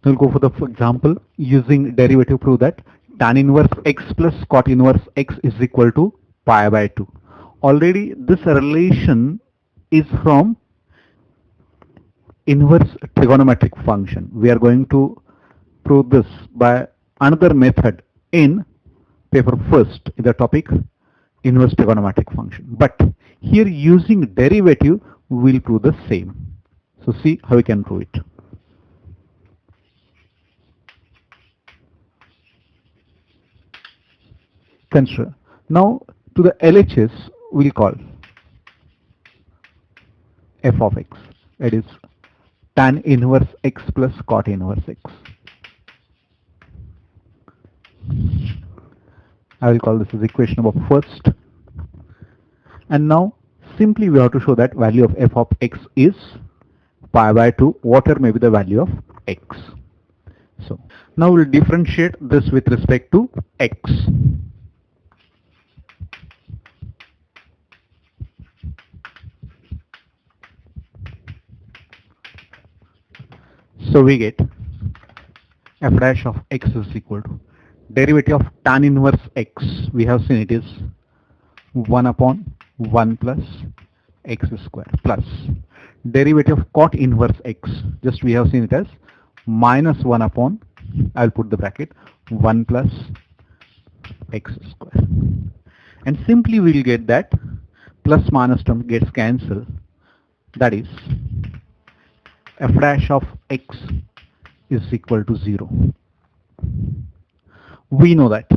We'll go for the example using derivative prove that tan inverse x plus cot inverse x is equal to pi by 2. Already this relation is from inverse trigonometric function. We are going to prove this by another method in paper first in the topic inverse trigonometric function. But here using derivative we will prove the same. So see how we can prove it. Consider. Now to the LHS we will call f of x. It is tan inverse x plus cot inverse x. I will call this as equation number first. And now simply we have to show that value of f of x is pi by 2, whatever may be the value of x. So now we'll differentiate this with respect to x. So we get f dash of x is equal to derivative of tan inverse x. We have seen it is 1 upon 1 plus x square plus derivative of cot inverse x. Just we have seen it as minus 1 upon, I'll put the bracket, 1 plus x square. And simply we will get that plus minus term gets cancelled. That is f dash of x is equal to 0. We know that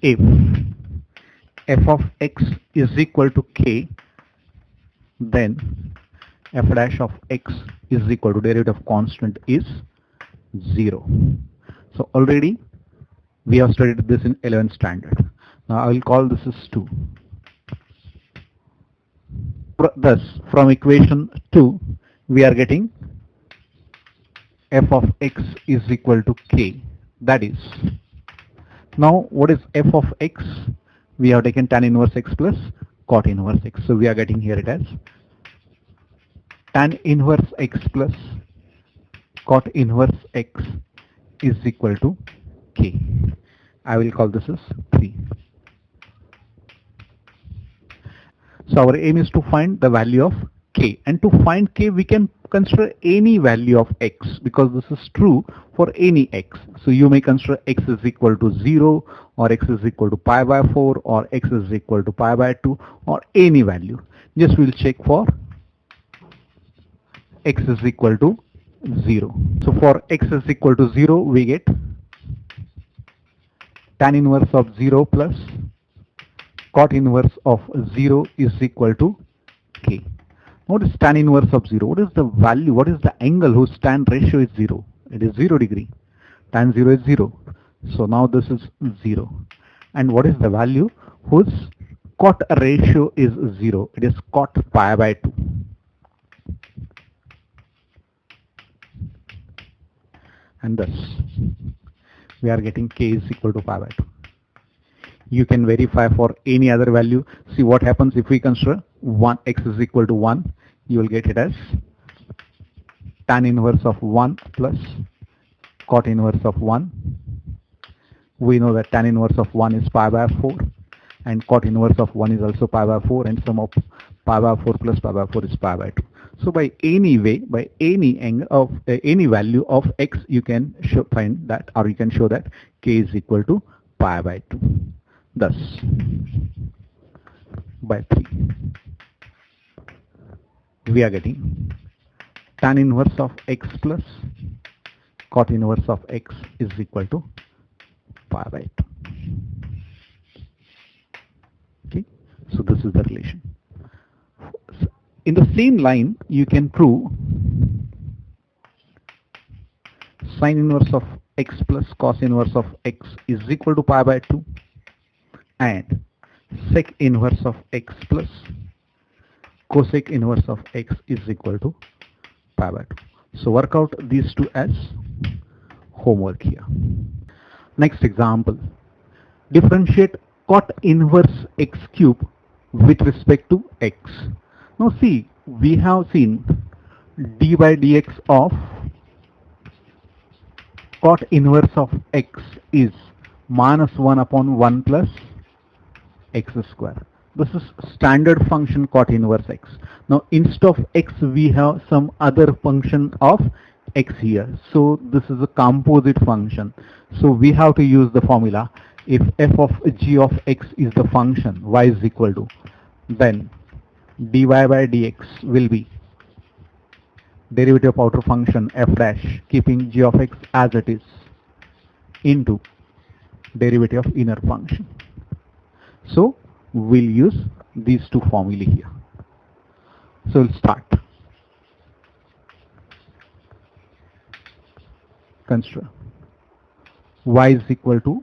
if f of x is equal to k, then f dash of x is equal to derivative of constant is 0. So already we have studied this in 11th standard. Now I will call this as 2. Thus from equation 2 we are getting f of x is equal to k. That is, now what is f of x? We have taken tan inverse x plus cot inverse x. So we are getting here it as tan inverse x plus cot inverse x is equal to k. I will call this as 3. So our aim is to find the value of k, and to find k we can consider any value of x, because this is true for any x. So you may consider x is equal to 0 or x is equal to pi by 4 or x is equal to pi by 2 or any value. Just we'll check for x is equal to 0. So for x is equal to 0 we get tan inverse of 0 plus cot inverse of 0 is equal to k. What is tan inverse of 0? What is the value? What is the angle whose tan ratio is 0? It is 0 degree. Tan 0 is 0. So now this is 0. And what is the value whose cot ratio is 0? It is cot pi by 2. And thus we are getting k is equal to pi by 2. You can verify for any other value. See what happens if we consider 1 x is equal to 1. You will get it as tan inverse of 1 plus cot inverse of 1. We know that tan inverse of 1 is pi by 4 and cot inverse of 1 is also pi by 4, and sum of pi by 4 plus pi by 4 is pi by 2. So by any way, by any angle of any value of x, you can find that, or you can show that k is equal to pi by 2. Thus, by 3, we are getting tan inverse of x plus cot inverse of x is equal to pi by 2. Okay, so this is the relation. In the same line, you can prove sine inverse of x plus cos inverse of x is equal to pi by 2. And sec inverse of x plus cosec inverse of x is equal to pi by 2. So work out these two as homework here. Next example. Differentiate cot inverse x cube with respect to x. Now see, we have seen d by dx of cot inverse of x is minus 1 upon 1 plus x square. This is standard function cot inverse x. Now instead of x we have some other function of x here. So this is a composite function. So we have to use the formula. If f of g of x is the function y is equal to, then dy by dx will be derivative of outer function f dash keeping g of x as it is into derivative of inner function. So we'll use these two formulae here. So we'll start. Consider y is equal to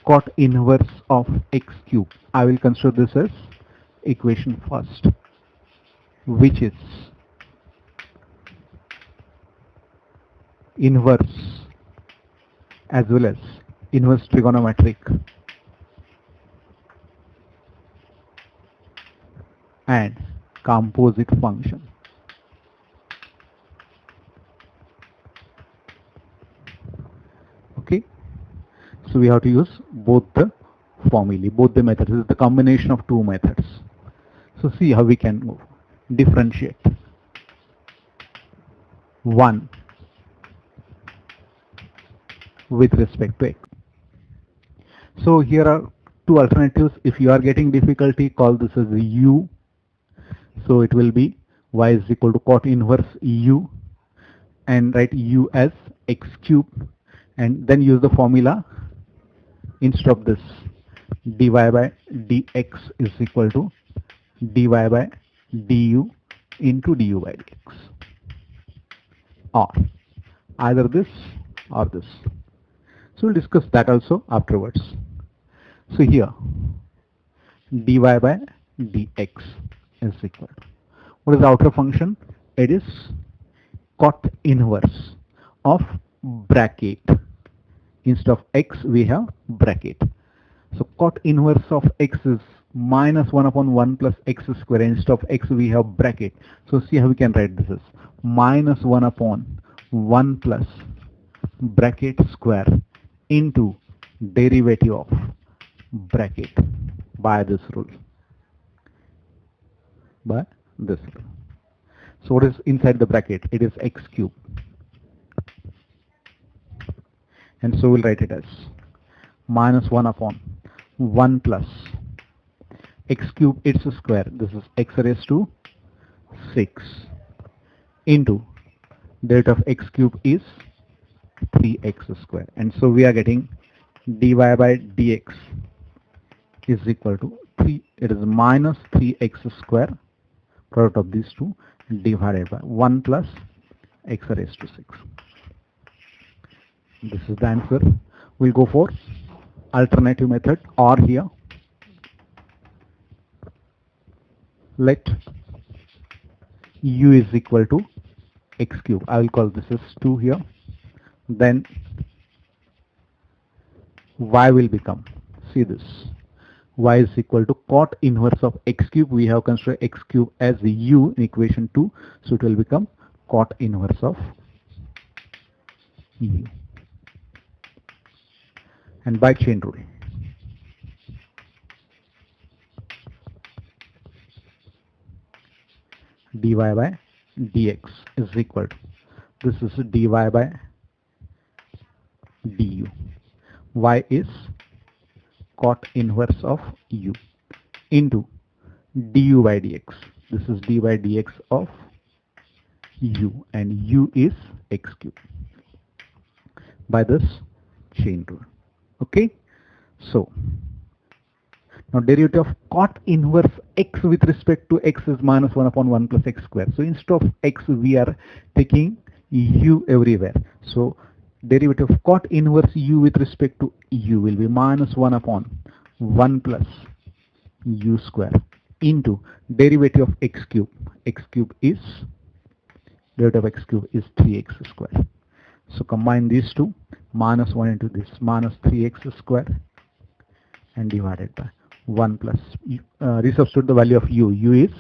cot inverse of x cube. I will consider this as equation first, which is inverse as well as inverse trigonometric and composite function. Okay, so we have to use both the formulae, both the methods. This is the combination of two methods. So see how we can differentiate. One with respect to x. So here are two alternatives. If you are getting difficulty, call this as u. So it will be y is equal to cot inverse u, and write u as x cube, and then use the formula. Instead of this, dy by dx is equal to dy by du into du by dx, or either this or this. So we'll discuss that also afterwards. So here dy by dx is equal to, what is the outer function? It is cot inverse of bracket. Instead of x we have bracket. So cot inverse of x is minus 1 upon 1 plus x square. Instead of x we have bracket. So see how we can write this as minus 1 upon 1 plus bracket square into derivative of bracket by this rule. By this rule. So what is inside the bracket? It is x cube. And so we'll write it as minus 1 upon 1 plus x cube its square. This is x raised to 6 into derivative of x cube is 3x square. And so we are getting dy by dx is equal to 3. It is minus 3x square, product of these two, divided by 1 plus x raised to 6. This is the answer. We'll go for alternative method, or here let u is equal to x cube. I will call this as 2 here. Then y will become, see this, y is equal to cot inverse of x cube. We have considered x cube as the u in equation 2, so it will become cot inverse of u. And by chain rule, dy by dx is equal to, this is dy by du. Y is cot inverse of u into du by dx. This is d by dx of u, and u is x cube by this chain rule. Okay, so now derivative of cot inverse x with respect to x is minus 1 upon 1 plus x square. So instead of x we are taking u everywhere. So derivative of cot inverse u with respect to u will be minus 1 upon 1 plus u square into derivative of x cube. X cube is, derivative of x cube is 3x square. So combine these two, minus 1 into this, minus 3x square, and divided by 1 plus, resubstitute the value of u is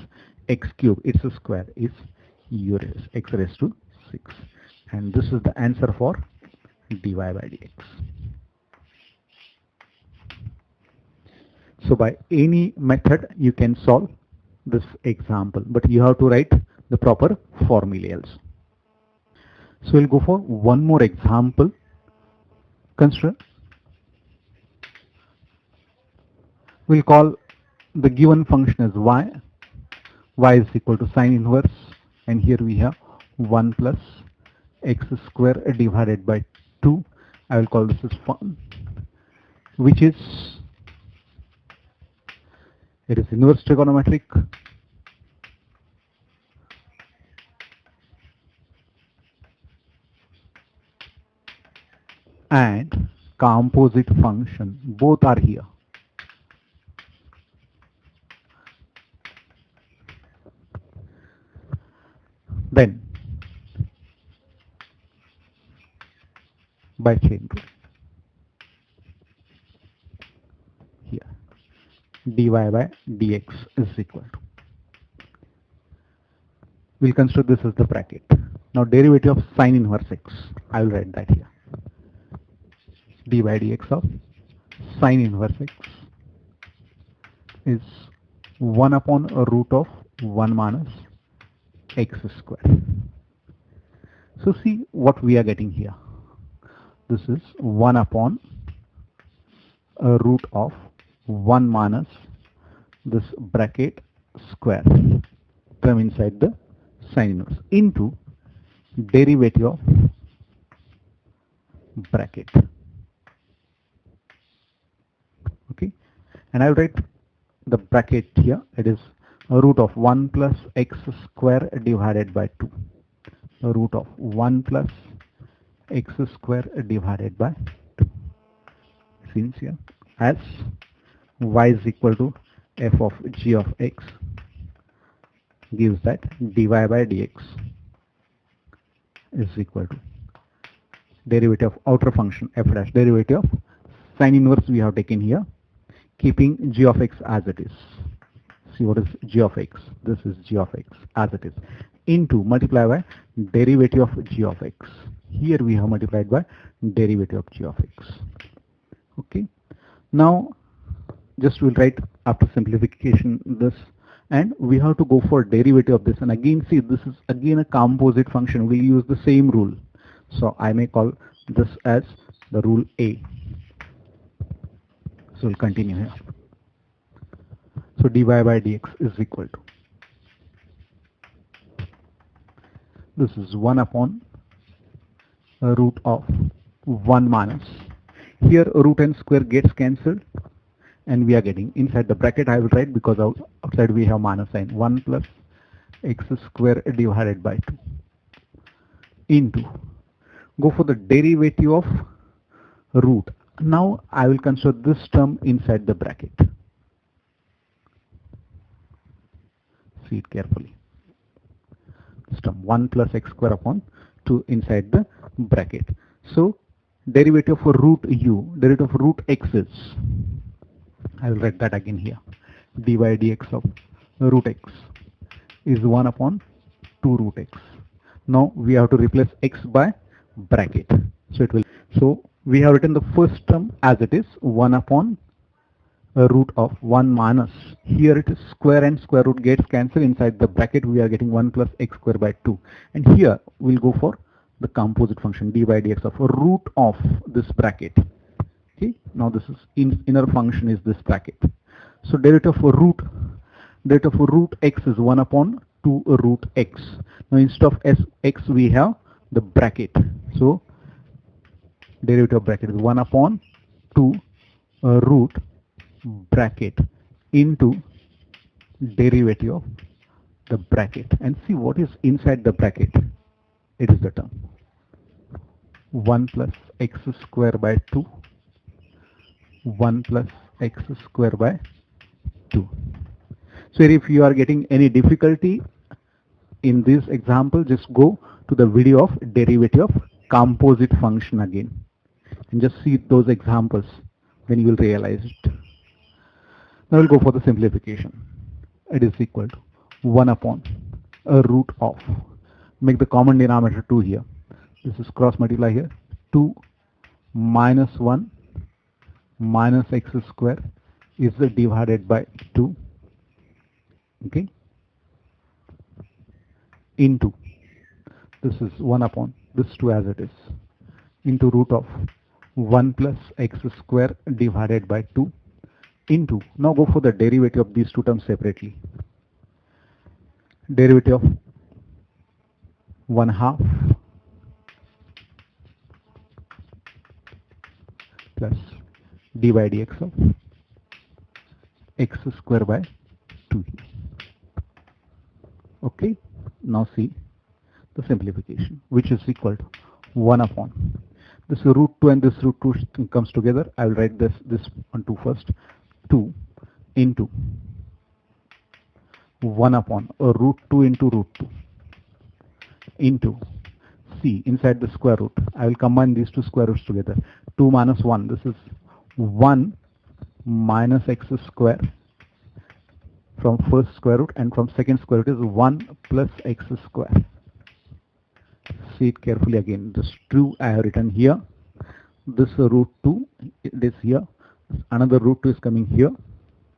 x cube, its square is u raised x raised to 6, and this is the answer for dy by dx. So by any method you can solve this example, but you have to write the proper formula also. So we'll go for one more example. Consider, we'll call the given function as y is equal to sine inverse, and here we have 1 plus x square divided by 2. I will call this as fun, which is, it is inverse trigonometric, and composite function. Both are here. Then by chain rule, here dy by dx is equal to, we'll consider this as the bracket. Now derivative of sine inverse x, I will write that here. D by dx of sine inverse x is 1 upon a root of 1 minus x square. So see what we are getting here. This is 1 upon a root of 1 minus this bracket square term inside the sine inverse into derivative of bracket. Okay, and I will write the bracket here. It is a root of 1 plus x square divided by 2. A root of 1 plus x square divided by 2. Since here as y is equal to f of g of x gives that dy by dx is equal to derivative of outer function f dash, derivative of sine inverse we have taken here, keeping g of x as it is. See what is g of x? This is g of x as it is, into multiply by derivative of g of x. Here we have multiplied by derivative of g of x. Okay, now just we'll write after simplification this, and we have to go for derivative of this. And again, see, this is again a composite function. We'll use the same rule. So I may call this as the rule A. So we'll continue here. So dy by dx is equal to, this is 1 upon a root of 1 minus, here root and square gets cancelled, and we are getting inside the bracket I will write, because outside we have minus sign, 1 plus x square divided by 2 into, go for the derivative of root. Now I will consider this term inside the bracket. See it carefully. This term 1 plus x square upon 2 inside the bracket. So derivative for root u, derivative of root x is, I will write that again here, dy dx of root x is 1 upon 2 root x. Now we have to replace x by bracket. So it will, so we have written the first term as it is, 1 upon a root of 1 minus, here it is square and square root gets cancelled, inside the bracket we are getting 1 plus x square by 2, and here we'll go for the composite function dy dx of a root of this bracket. Okay, now this is inner function is this bracket. So derivative for root x is 1 upon 2 root x. Now instead of x we have the bracket. So derivative of bracket is 1 upon 2 root bracket into derivative of the bracket, and see what is inside the bracket. It is the term 1 plus x square by 2, 1 plus x square by 2. So if you are getting any difficulty in this example, just go to the video of derivative of composite function again and just see those examples, then you will realize it. Now we'll go for the simplification. It is equal to 1 upon a root of, make the common denominator 2 here. This is cross multiply here. 2 minus 1 minus x square is divided by 2. Okay. Into, this is 1 upon this 2 as it is, into root of 1 plus x square divided by 2 into, now go for the derivative of these two terms separately. Derivative of 1/2 plus d by dx of x square by 2. Okay, now see the simplification, which is equal to 1 upon this root 2 and this root 2 comes together. I will write this one 2 first. 2 into 1 upon a root 2 into root 2 into c inside the square root. I will combine these two square roots together. 2 minus 1, this is 1 minus x square from first square root, and from second square root is 1 plus x square. See it carefully again. This 2 I have written here. This root 2 it is here. Another root 2 is coming here.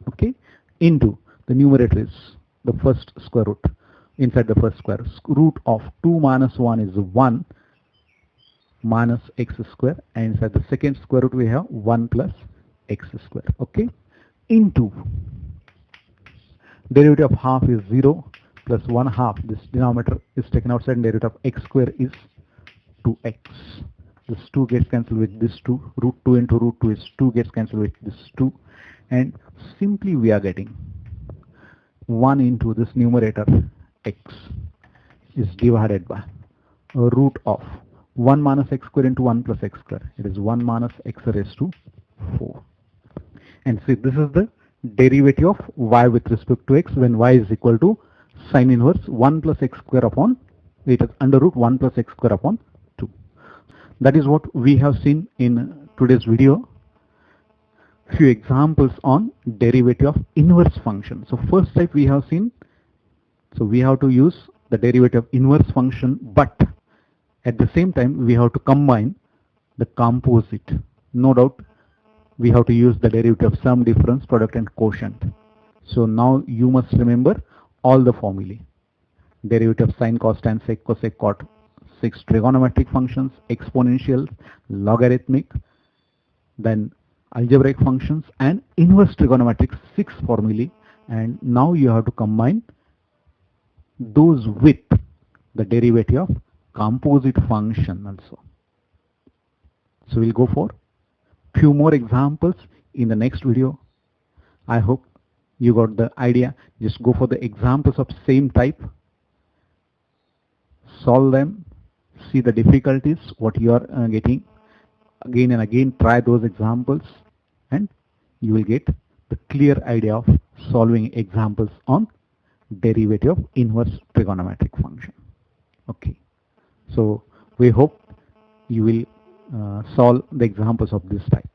Okay. Into the numerator is the first square root. Inside the first square root of 2 minus 1 is 1 minus x square, and inside the second square root we have 1 plus x square. Okay. Into derivative of half is 0 plus 1/2. This denominator is taken outside, and derivative of x square is 2x. This 2 gets cancelled with this 2. Root 2 into root 2 is 2 gets cancelled with this 2. And simply we are getting 1 into this numerator x is divided by a root of 1 minus x square into 1 plus x square. It is 1 minus x raised to 4. And see, this is the derivative of y with respect to x when y is equal to sine inverse 1 plus x square upon, it is under root 1 plus x square upon 2. That is what we have seen in today's video. Few examples on derivative of inverse function. So first type we have seen, so we have to use the derivative of inverse function, but at the same time we have to combine the composite. No doubt we have to use the derivative of sum, difference, product and quotient. So now you must remember all the formulae. Derivative of sine, cos, tan, sec, cosec, cot, 6 trigonometric functions, exponential, logarithmic, then algebraic functions and inverse trigonometric, 6 formulae, and now you have to combine those with the derivative of composite function also. So we'll go for few more examples in the next video. I hope you got the idea. Just go for the examples of same type, solve them, see the difficulties what you are getting, again and again try those examples, and you will get the clear idea of solving examples on derivative of inverse trigonometric function. Okay, so we hope you will solve the examples of this type.